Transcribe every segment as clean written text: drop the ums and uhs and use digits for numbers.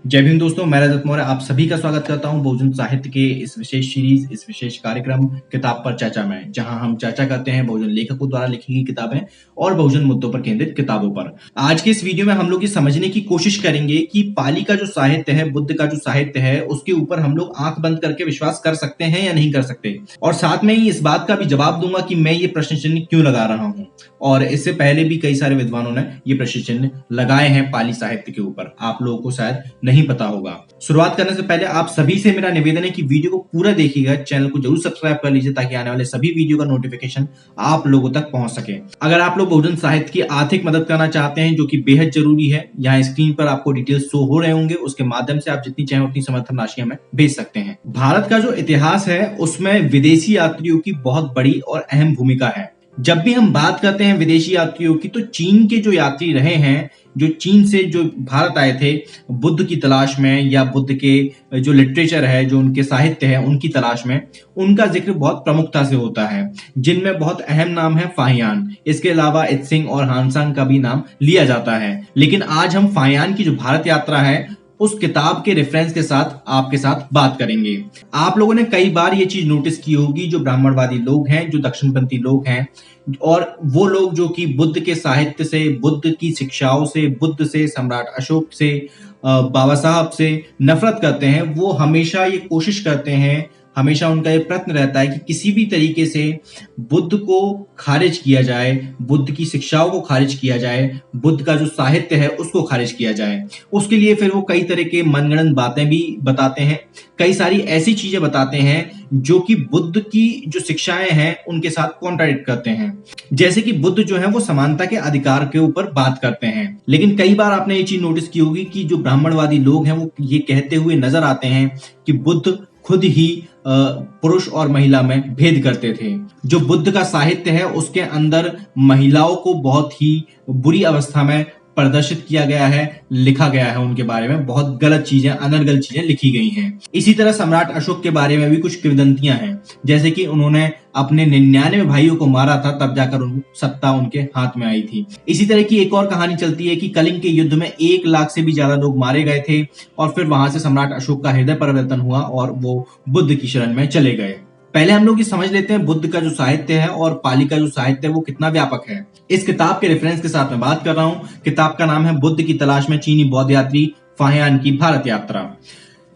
जय भीम दोस्तों, मैं रजत मौर्य आप सभी का स्वागत करता हूं बहुजन साहित्य के इस विशेष सीरीज, इस विशेष कार्यक्रम किताब पर चर्चा में, जहां हम चर्चा करते हैं बहुजन लेखकों द्वारा लिखी गई किताबें और बहुजन मुद्दों पर केंद्रित किताबों पर। आज के इस वीडियो में हम लोग ये समझने की कोशिश करेंगे कि पाली का जो साहित्य है, बुद्ध का जो साहित्य है, उसके ऊपर हम लोग आंख बंद करके विश्वास कर सकते हैं या नहीं कर सकते। और साथ में ही इस बात का भी जवाब दूंगा कि मैं ये प्रश्न चिन्ह क्यों लगा रहा हूं। और इससे पहले भी कई सारे विद्वानों ने ये प्रश्न चिन्ह लगाए हैं पाली साहित्य के ऊपर, आप लोगों को शायद नहीं पता होगा। शुरुआत करने से पहले आप सभी से मेरा निवेदन है कि वीडियो को पूरा देखिएगा, चैनल को जरूर सब्सक्राइब कर लीजिए ताकि आने वाले सभी वीडियो का नोटिफिकेशन आप लोगों तक पहुंच सके। अगर आप लोग बहुजन साहित्य की आर्थिक मदद करना चाहते हैं, जो कि बेहद जरूरी है, यहाँ स्क्रीन पर आपको डिटेल्स शो हो रहे होंगे, उसके माध्यम से आप जितनी चाहें उतनी समर्थन राशि हमें भेज सकते हैं। भारत का जो इतिहास है उसमें विदेशी यात्रियों की बहुत बड़ी और अहम भूमिका है। जब भी हम बात करते हैं विदेशी यात्रियों की, तो चीन के जो यात्री रहे हैं, जो चीन से जो भारत आए थे बुद्ध की तलाश में, या बुद्ध के जो लिटरेचर है, जो उनके साहित्य है, उनकी तलाश में, उनका जिक्र बहुत प्रमुखता से होता है, जिनमें बहुत अहम नाम है फाहियान। इसके अलावा इत्सिंग और हानसांग का भी नाम लिया जाता है। लेकिन आज हम फाहियान की जो भारत यात्रा है उस किताब के रेफरेंस के साथ आपके साथ बात करेंगे। आप लोगों ने कई बार ये चीज नोटिस की होगी, जो ब्राह्मणवादी लोग हैं, जो दक्षिणपंथी लोग हैं, और वो लोग जो कि बुद्ध के साहित्य से, बुद्ध की शिक्षाओं से, बुद्ध से, सम्राट अशोक से, बाबा साहब से नफरत करते हैं, वो हमेशा ये कोशिश करते हैं, हमेशा उनका ये प्रयत्न रहता है कि किसी भी तरीके से बुद्ध को खारिज किया जाए, बुद्ध की शिक्षाओं को खारिज किया जाए, बुद्ध का जो साहित्य है उसको खारिज किया जाए। उसके लिए फिर वो कई तरह के मनगढ़ंत बातें भी बताते हैं, कई सारी ऐसी चीजें बताते हैं जो कि बुद्ध की जो शिक्षाएं हैं उनके साथ कॉन्ट्राडिक्ट करते हैं। जैसे कि बुद्ध जो है वो समानता के अधिकार के ऊपर बात करते हैं, लेकिन कई बार आपने ये चीज नोटिस की होगी कि जो ब्राह्मणवादी लोग हैं वो ये कहते हुए नजर आते हैं कि बुद्ध खुद ही पुरुष और महिला में भेद करते थे। जो बुद्ध का साहित्य है उसके अंदर महिलाओं को बहुत ही बुरी अवस्था में प्रदर्शित किया गया है, लिखा गया है, उनके बारे में बहुत गलत चीजें, अनर्गल चीजें लिखी गई हैं। इसी तरह सम्राट अशोक के बारे में भी कुछ किंवदंतियां हैं, जैसे कि उन्होंने अपने 99 भाइयों को मारा था, तब जाकर सत्ता उनके हाथ में आई थी। इसी तरह की एक और कहानी चलती है कि कलिंग के युद्ध में 1 लाख से भी ज्यादा लोग मारे गए थे, और फिर वहां से सम्राट अशोक का हृदय परिवर्तन हुआ और वो बुद्ध की शरण में चले गए। पहले हम लोग ये समझ लेते हैं बुद्ध का जो साहित्य है और पाली का जो साहित्य है वो कितना व्यापक है। इस किताब के रेफरेंस के साथ मैं बात कर रहा हूं। किताब का नाम है बुद्ध की तलाश में चीनी बौद्ध यात्री फाहियान की भारत यात्रा।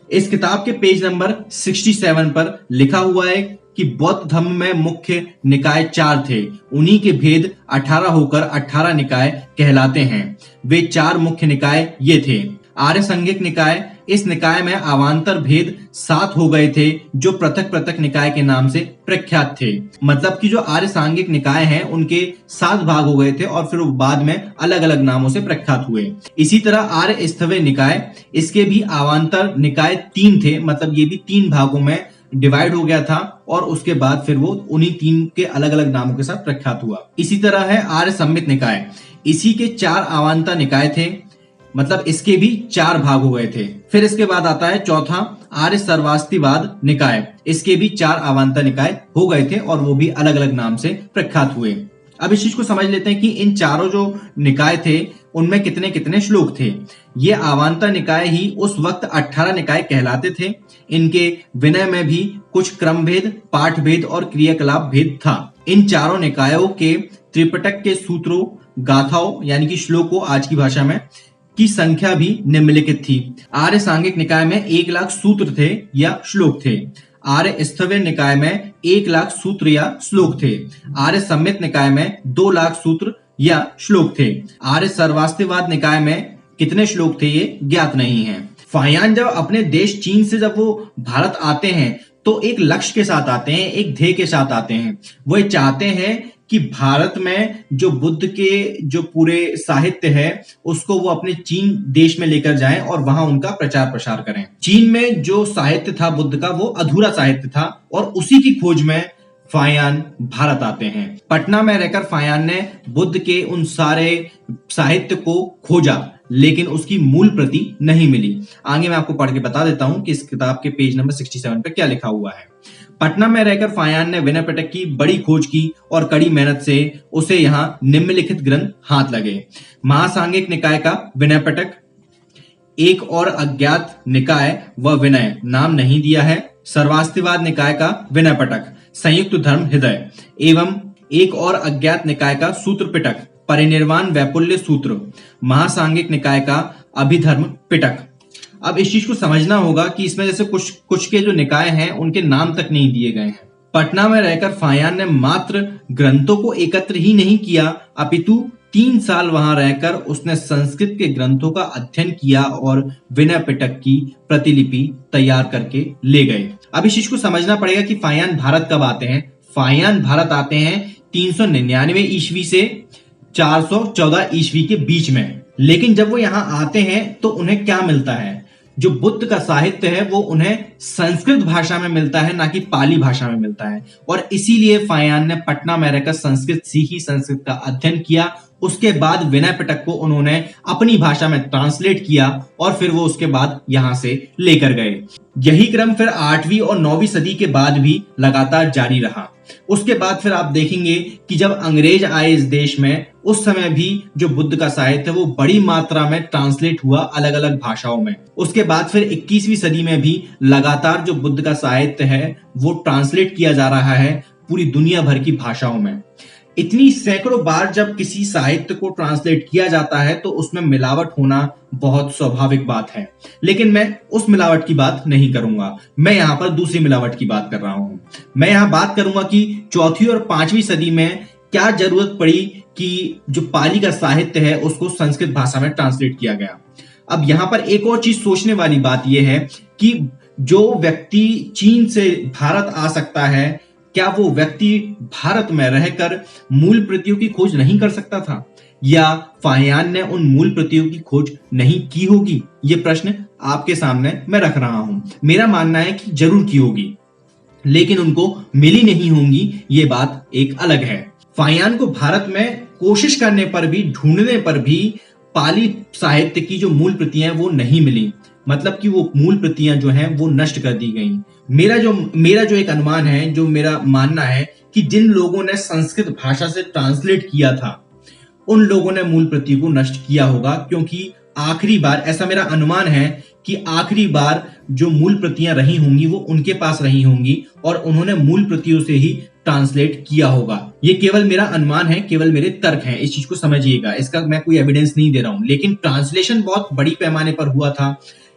इस किताब के पेज नंबर 67 पर लिखा हुआ है कि बौद्ध धर्म में मुख्य निकाय 4 थे, उन्हीं के भेद 18 होकर 18 निकाय कहलाते हैं। वे 4 मुख्य निकाय ये थे। आर्य संघिक निकाय, इस निकाय में अवान्तर भेद 7 हो गए थे, जो पृथक पृथक निकाय के नाम से प्रख्यात थे। मतलब कि जो आर्य सांघिक निकाय हैं उनके 7 भाग हो गए थे और फिर वो बाद में अलग अलग नामों से प्रख्यात हुए। इसी तरह आर्य स्थवे निकाय, इसके भी अवान्तर निकाय 3 थे, मतलब ये भी 3 भागों में डिवाइड हो गया था और उसके बाद फिर वो उन्हीं 3 के अलग अलग नामों के साथ प्रख्यात हुआ। इसी तरह है आर्य सम्मित निकाय, इसी के 4 अवान्तर निकाय थे, मतलब इसके भी 4 भाग हो गए थे। फिर इसके बाद आता है चौथा आर्य सर्वास्तिवाद निकाय, इसके भी 4 अवान्तर निकाय हो गए थे और वो भी अलग अलग नाम से प्रख्यात हुए। अब इस चीज को समझ लेते हैं कि इन चारों जो निकाय थे उनमें कितने कितने श्लोक थे। ये अवान्तर निकाय ही उस वक्त 18 निकाय कहलाते थे। इनके विनय में भी कुछ क्रम भेद, पाठ भेद और क्रियाकलाप भेद था। इन चारों निकायों के त्रिपिटक के सूत्रों, गाथाओं यानी कि श्लोकों आज की भाषा में, की संख्या भी निम्नलिखित थी। आर्य सांघिक निकाय में 1 लाख सूत्र थे या श्लोक थे। आर्य स्थवे निकाय में 1 लाख सूत्र या श्लोक थे। आर्य सम्मित निकाय में 2 लाख सूत्र या श्लोक थे। आर्य सर्वास्तिवाद निकाय में कितने श्लोक थे ये ज्ञात नहीं है। फाहियान जब अपने देश चीन से जब वो भारत आते हैं तो एक लक्ष्य के साथ आते हैं, एक ध्येय के साथ आते हैं। वो चाहते हैं कि भारत में जो बुद्ध के जो पूरे साहित्य है उसको वो अपने चीन देश में लेकर जाएं और वहां उनका प्रचार प्रसार करें। चीन में जो साहित्य था बुद्ध का वो अधूरा साहित्य था और उसी की खोज में फाहियान भारत आते हैं। पटना में रहकर फाहियान ने बुद्ध के उन सारे साहित्य को खोजा, लेकिन उसकी मूल प्रति नहीं मिली। आगे मैं आपको पढ़ के बता देता हूं कि इस किताब के पेज नंबर 67 पे क्या लिखा हुआ है। पटना में रहकर फाहियान ने विनय पिटक की बड़ी खोज की और कड़ी मेहनत से उसे यहाँ निम्नलिखित ग्रंथ हाथ लगे। महासांगिक निकाय का विनय पिटक, एक और अज्ञात निकाय व विनय नाम नहीं दिया है। सर्वास्तिवाद निकाय का विनय पिटक, संयुक्त धर्म हृदय एवं एक और अज्ञात निकाय का सूत्र पिटक, परिनिर्वाण वैपुल्य सूत्र, महासांगिक निकाय का अभिधर्म पिटक। अब इस चीज को समझना होगा कि इसमें जैसे कुछ के जो निकाय हैं उनके नाम तक नहीं दिए गए हैं। पटना में रहकर फायान ने मात्र ग्रंथों को एकत्र ही नहीं किया, अपितु 3 साल वहां रहकर उसने संस्कृत के ग्रंथों का अध्ययन किया और विनय पिटक की प्रतिलिपि तैयार करके ले गए। अब इस चीज को समझना पड़ेगा कि फायान भारत कब आते हैं। फायान भारत आते हैं 399 ईस्वी से 414 ईस्वी के बीच में। लेकिन जब वो यहाँ आते हैं तो उन्हें क्या मिलता है? जो बुद्ध का साहित्य है वो उन्हें संस्कृत भाषा में मिलता है, ना कि पाली भाषा में मिलता है। और इसीलिए फायान ने पटना में रहकर संस्कृत सीखी, संस्कृत का अध्ययन किया। उसके बाद विनय पिटक को उन्होंने अपनी भाषा में ट्रांसलेट किया और फिर वो उसके बाद यहां से लेकर गए। यही क्रम फिर 8वीं और 9वीं सदी के बाद भी लगातार जारी रहा। उसके बाद फिर आप देखेंगे कि जब अंग्रेज आए इस देश में, उस समय भी जो बुद्ध का साहित्य है वो बड़ी मात्रा में ट्रांसलेट हुआ अलग अलग भाषाओं में। उसके बाद फिर 21वीं सदी में भी लगातार जो बुद्ध का साहित्य है वो ट्रांसलेट किया जा रहा है पूरी दुनिया भर की भाषाओं में। इतनी सैकड़ों बार जब किसी साहित्य को ट्रांसलेट किया जाता है तो उसमें मिलावट होना बहुत स्वाभाविक बात है। लेकिन मैं उस मिलावट की बात नहीं करूंगा, मैं यहां पर दूसरी मिलावट की बात कर रहा हूं। मैं यहां बात करूंगा कि 4वीं और 5वीं सदी में क्या जरूरत पड़ी कि जो पाली का साहित्य है उसको संस्कृत भाषा में ट्रांसलेट किया गया। अब यहां पर एक और चीज सोचने वाली बात यह है कि जो व्यक्ति चीन से भारत आ सकता है, क्या वो व्यक्ति भारत में रहकर मूल प्रतियों की खोज नहीं कर सकता था, या फायान ने उन मूल प्रतियों की खोज नहीं की होगी? ये प्रश्न आपके सामने मैं रख रहा हूं। मेरा मानना है कि जरूर की होगी, लेकिन उनको मिली नहीं होंगी, ये बात एक अलग है। फायान को भारत में कोशिश करने पर भी, ढूंढने पर भी पाली साहित्य की जो मूल प्रतियां वो नहीं मिली, मतलब कि वो मूल प्रतियां जो हैं वो नष्ट कर दी गई। मेरा जो एक अनुमान है, जो मेरा मानना है कि जिन लोगों ने संस्कृत भाषा से ट्रांसलेट किया था उन लोगों ने मूल प्रति को नष्ट किया होगा, क्योंकि आखिरी बार, ऐसा मेरा अनुमान है कि आखिरी बार जो मूल प्रतियां रही होंगी वो उनके पास रही होंगी और उन्होंने मूल प्रतियों से ही ट्रांसलेट किया होगा। ये केवल मेरा अनुमान है, केवल मेरे तर्क हैं, इस चीज को समझिएगा। इसका मैं कोई एविडेंस नहीं दे रहा हूं, लेकिन ट्रांसलेशन बहुत बड़ी पैमाने पर हुआ था,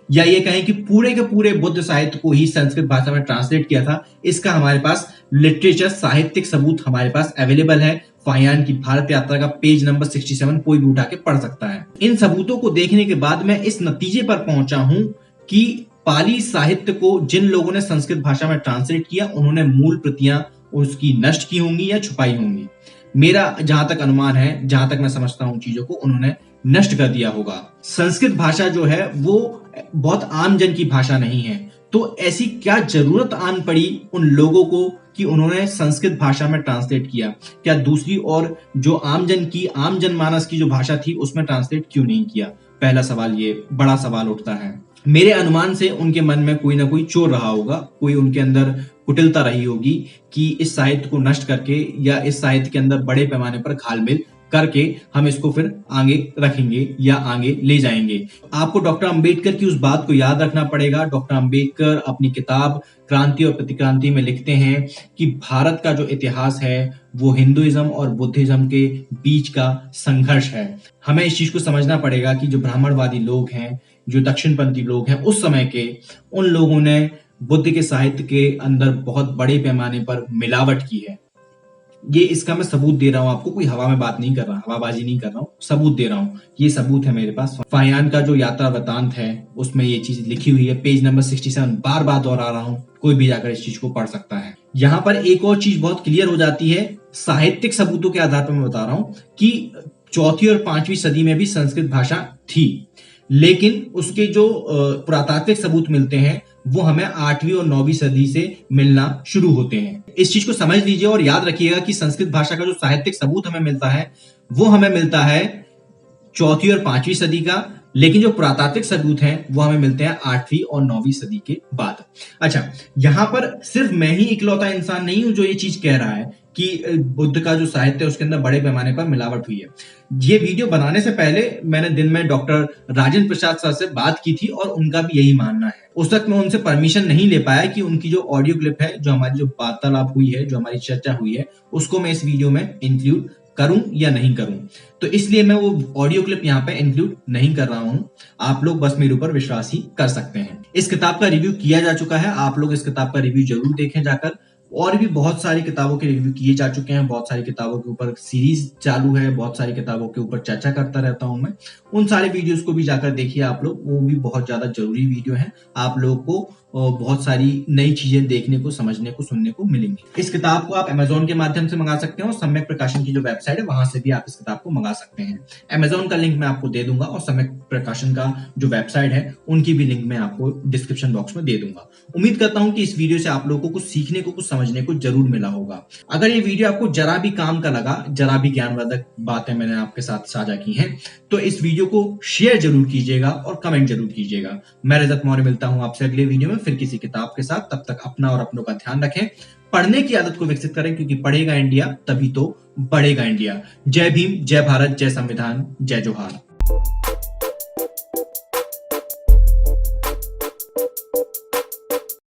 या ये कहें कि पूरे के पूरे बुद्ध साहित्य को ही संस्कृत भाषा में ट्रांसलेट किया था। इसका हमारे पास लिटरेचर, साहित्यिक सबूत हमारे पास अवेलेबल है। फायान की भारत यात्रा का पेज नंबर 67 कोई भी उठा के पढ़ सकता है। इन सबूतों को देखने के बाद मैं इस नतीजे पर पहुंचा हूं कि पाली साहित्य को जिन लोगों ने संस्कृत भाषा में ट्रांसलेट किया उन्होंने मूल प्रतियां उसकी नष्ट की होंगी या छुपाई होंगी। मेरा जहां तक अनुमान है, जहां तक मैं समझता हूं चीजों को, उन्होंने नष्ट कर दिया होगा। संस्कृत भाषा जो है वो बहुत आम जन की भाषा नहीं है, तो ऐसी क्या जरूरत आन पड़ी उन लोगों को कि उन्होंने संस्कृत भाषा में ट्रांसलेट किया? क्या दूसरी और जो आम जनमानस की जो भाषा थी उसमें ट्रांसलेट क्यों नहीं किया? पहला सवाल, ये बड़ा सवाल उठता है। मेरे अनुमान से उनके मन में कोई ना कोई चोर रहा होगा, कोई उनके अंदर कुटिलता रही होगी कि इस साहित्य को नष्ट करके या इस साहित्य के अंदर बड़े पैमाने पर घालमेल करके हम इसको फिर आगे रखेंगे या आगे ले जाएंगे। आपको डॉक्टर अंबेडकर की उस बात को याद रखना पड़ेगा। डॉक्टर अंबेडकर अपनी किताब क्रांति और प्रतिक्रांति में लिखते हैं कि भारत का जो इतिहास है वो हिंदुइज्म और बुद्धिज्म के बीच का संघर्ष है। हमें इस चीज को समझना पड़ेगा कि जो ब्राह्मणवादी लोग हैं, जो दक्षिणपंथी लोग हैं उस समय के, उन लोगों ने बुद्ध के साहित्य के अंदर बहुत बड़े पैमाने पर मिलावट की है। ये इसका मैं सबूत दे रहा हूं आपको, कोई हवा में बात नहीं कर रहा, हवाबाजी नहीं कर रहा हूं, सबूत दे रहा हूं। ये सबूत है मेरे पास। फायान का जो यात्रा वृतांत है उसमें ये चीज लिखी हुई है, पेज नंबर 67। बार बार दोहरा रहा हूं, कोई भी जाकर इस चीज को पढ़ सकता है। यहाँ पर एक और चीज बहुत क्लियर हो जाती है, साहित्यिक सबूतों के आधार पर मैं बता रहा हूं कि 4वीं और 5वीं सदी में भी संस्कृत भाषा थी, लेकिन उसके जो पुरातात्विक सबूत मिलते हैं वो हमें 8वीं और 9वीं सदी से मिलना शुरू होते हैं। इस चीज को समझ लीजिए और याद रखिएगा कि संस्कृत भाषा का जो साहित्यिक सबूत हमें मिलता है वो हमें मिलता है 4वीं और 5वीं सदी का, लेकिन जो पुरातात्विक सबूत हैं वो हमें मिलते हैं 8वीं और 9वीं सदी के बाद। अच्छा, यहां पर सिर्फ मैं ही इकलौता इंसान नहीं हूं जो ये चीज कह रहा है। कि बुद्ध का जो साहित्य है उसके अंदर बड़े पैमाने पर मिलावट हुई है। ये वीडियो बनाने से पहले मैंने दिन में डॉक्टर राजेंद्र प्रसाद सर से बात की थी और उनका भी यही मानना है। उस वक्त मैं उनसे परमिशन नहीं ले पाया कि उनकी जो ऑडियो क्लिप है, जो हमारी जो वार्तालाप हुई है, जो हमारी चर्चा हुई है, उसको मैं इस वीडियो में इंक्लूड करूं या नहीं करूं। तो इसलिए मैं वो ऑडियो क्लिप यहाँ पे इंक्लूड नहीं कर रहा हूं। आप लोग बस मेरे ऊपर विश्वास ही कर सकते हैं। इस किताब का रिव्यू किया जा चुका है, आप लोग इस किताब का रिव्यू जरूर देखें जाकर। और भी बहुत सारी किताबों के रिव्यू किए जा चुके हैं, बहुत सारी किताबों के ऊपर सीरीज चालू है, बहुत सारी किताबों के ऊपर चर्चा करता रहता हूं मैं। उन सारे वीडियोस को भी जाकर देखिए आप लोग, वो भी बहुत ज्यादा जरूरी वीडियो है। आप लोगों को बहुत सारी नई चीजें देखने को, समझने को, सुनने को मिलेंगी। इस किताब को आप अमेजोन के माध्यम से मंगा सकते हैं और सम्यक प्रकाशन की जो वेबसाइट है वहां से भी आप इस किताब को मंगा सकते हैं। अमेजोन का लिंक मैं आपको दे दूंगा और सम्यक प्रकाशन का जो वेबसाइट है उनकी भी लिंक मैं आपको डिस्क्रिप्शन बॉक्स में दे दूंगा। उम्मीद करता हूं कि इस वीडियो से आप लोगों को कुछ सीखने को, कुछ समझने को जरूर मिला होगा। अगर ये वीडियो आपको जरा भी काम का लगा, जरा भी ज्ञानवर्धक बातें मैंने आपके साथ साझा की हैं, तो इस वीडियो को शेयर जरूर कीजिएगा और कमेंट जरूर कीजिएगा। मैं रजत मौर्य मिलता हूं आपसे अगले वीडियो में फिर किसी किताब के साथ। तब तक अपना और अपनों का ध्यान रखें, पढ़ने की आदत को विकसित करें, क्योंकि पढ़ेगा इंडिया तभी तो बढ़ेगा इंडिया। जय भीम, जय भारत, जय संविधान, जय जोहार।